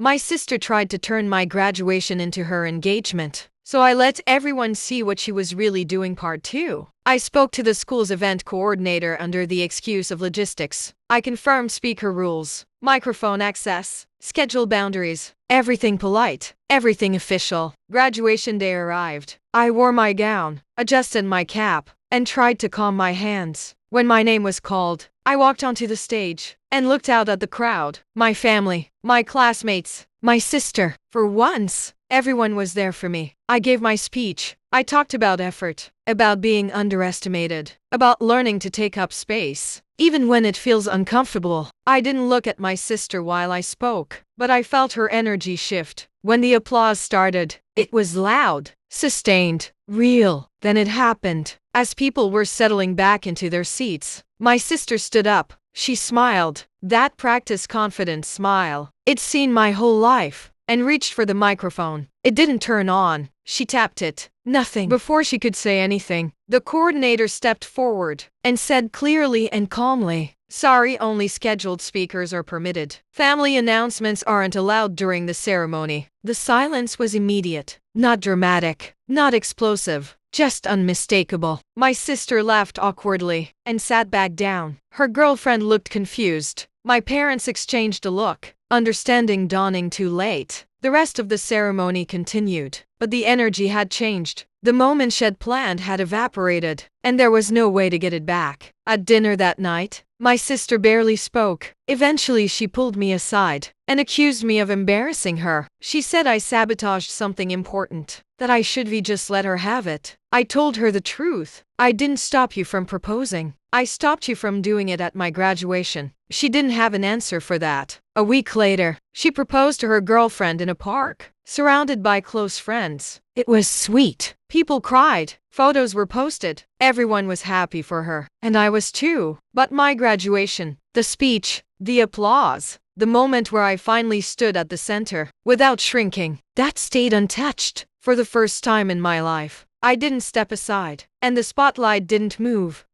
My sister tried to turn my graduation into her engagement. So I let everyone see what she was really doing. Part 2. I spoke to the school's event coordinator under the excuse of logistics. I confirmed speaker rules, microphone access, schedule boundaries, everything polite, everything official. Graduation day arrived. I wore my gown, adjusted my cap, and tried to calm my hands. When my name was called, I walked onto the stage and looked out at the crowd. My family, my classmates, my sister. For once, everyone was there for me. I gave my speech. I talked about effort, about being underestimated, about learning to take up space, even when it feels uncomfortable. I didn't look at my sister while I spoke, but I felt her energy shift. When the applause started, it was loud, sustained, real. Then it happened. As people were settling back into their seats, my sister stood up. She smiled, that practice confident smile I'd seen my whole life, and reached for the microphone. It didn't turn on. She tapped it. Nothing. Before she could say anything, the coordinator stepped forward and said clearly and calmly, "Sorry, only scheduled speakers are permitted. Family announcements aren't allowed during the ceremony." The silence was immediate, not dramatic, not explosive, just unmistakable. My sister laughed awkwardly and sat back down. Her girlfriend looked confused. My parents exchanged a look, understanding dawning too late. The rest of the ceremony continued, but the energy had changed. The moment she'd planned had evaporated, and there was no way to get it back. At dinner that night, my sister barely spoke. Eventually she pulled me aside and accused me of embarrassing her. She said I sabotaged something important, that I should just let her have it. I told her the truth. I didn't stop you from proposing. I stopped you from doing it at my graduation. She didn't have an answer for that. A week later, she proposed to her girlfriend in a park, surrounded by close friends. It was sweet. People cried. Photos were posted. Everyone was happy for her. And I was too. But my graduation, the speech, the applause, the moment where I finally stood at the center, without shrinking, that stayed untouched. For the first time in my life, I didn't step aside, and the spotlight didn't move.